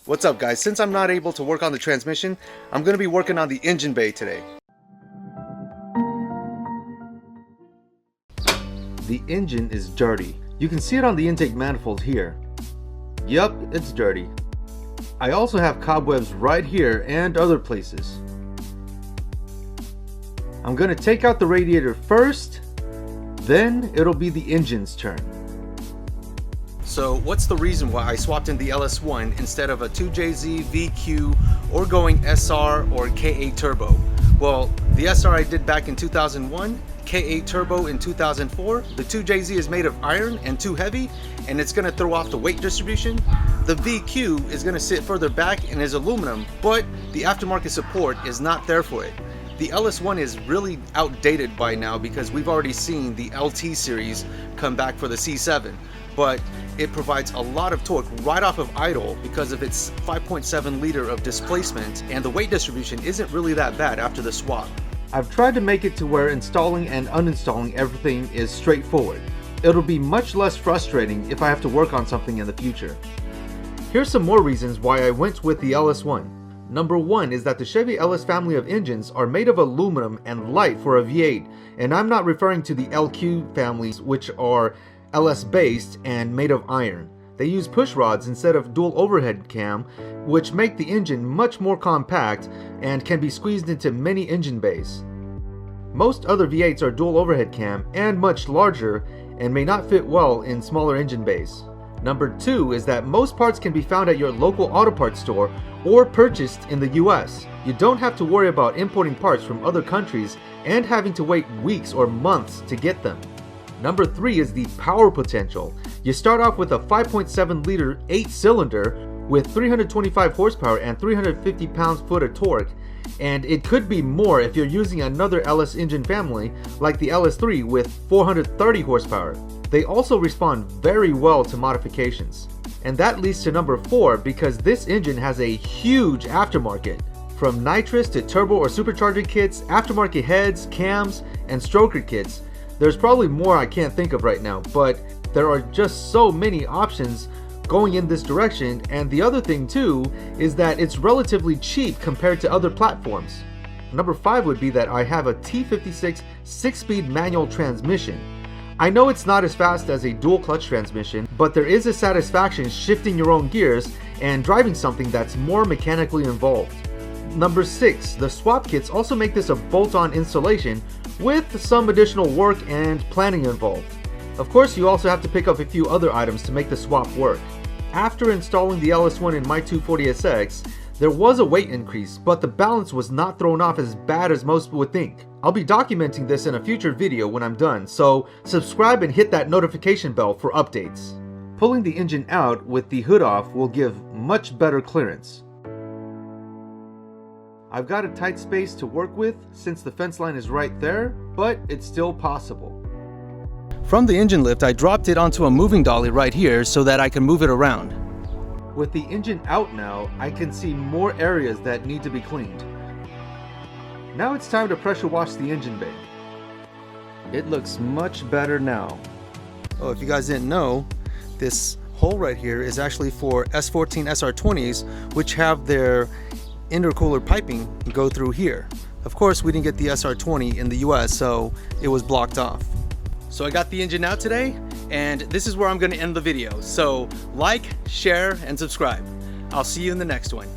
What's up guys, since I'm not able to work on the transmission, I'm going to be working on the engine bay today. The engine is dirty. You can see it on the intake manifold here. Yup, it's dirty. I also have cobwebs right here and other places. I'm going to take out the radiator first, then it'll be the engine's turn. So what's the reason why I swapped in the LS1 instead of a 2JZ, VQ, or going SR or KA Turbo? Well, the SR I did back in 2001, KA Turbo in 2004. The 2JZ is made of iron and too heavy, and it's going to throw off the weight distribution. The VQ is going to sit further back and is aluminum, but the aftermarket support is not there for it. The LS1 is really outdated by now because we've already seen the LT series come back for the C7, but it provides a lot of torque right off of idle because of its 5.7 liter of displacement, and the weight distribution isn't really that bad after the swap. I've tried to make it to where installing and uninstalling everything is straightforward. It'll be much less frustrating if I have to work on something in the future. Here's some more reasons why I went with the LS1. Number one is that the Chevy LS family of engines are made of aluminum and light for a V8, and I'm not referring to the LQ families, which are LS based and made of iron. They use push rods instead of dual overhead cam, which make the engine much more compact and can be squeezed into many engine bays. Most other V8s are dual overhead cam and much larger and may not fit well in smaller engine bays. Number two is that most parts can be found at your local auto parts store or purchased in the US. You don't have to worry about importing parts from other countries and having to wait weeks or months to get them. Number three is the power potential. You start off with a 5.7 liter 8-cylinder with 325 horsepower and 350 pounds-foot of torque, and it could be more if you're using another LS engine family like the LS3 with 430 horsepower. They also respond very well to modifications. And that leads to number four, because this engine has a huge aftermarket. From nitrous to turbo or supercharger kits, aftermarket heads, cams, and stroker kits. There's probably more I can't think of right now, but there are just so many options going in this direction. And the other thing too is that it's relatively cheap compared to other platforms. Number five would be that I have a T56 6-speed manual transmission. I know it's not as fast as a dual clutch transmission, but there is a satisfaction shifting your own gears and driving something that's more mechanically involved. Number six, the swap kits also make this a bolt-on installation with some additional work and planning involved. Of course, you also have to pick up a few other items to make the swap work. After installing the LS1 in my 240SX, there was a weight increase, but the balance was not thrown off as bad as most would think. I'll be documenting this in a future video when I'm done, so subscribe and hit that notification bell for updates. Pulling the engine out with the hood off will give much better clearance. I've got a tight space to work with since the fence line is right there, but it's still possible. From the engine lift, I dropped it onto a moving dolly right here so that I can move it around. With the engine out now, I can see more areas that need to be cleaned. Now it's time to pressure wash the engine bay. It looks much better now. Oh, if you guys didn't know, this hole right here is actually for S14 SR20s, which have their intercooler piping go through here. Of course, we didn't get the SR20 in the US, so it was blocked off. So I got the engine out today, and this is where I'm going to end the video. So like, share, and subscribe. I'll see you in the next one.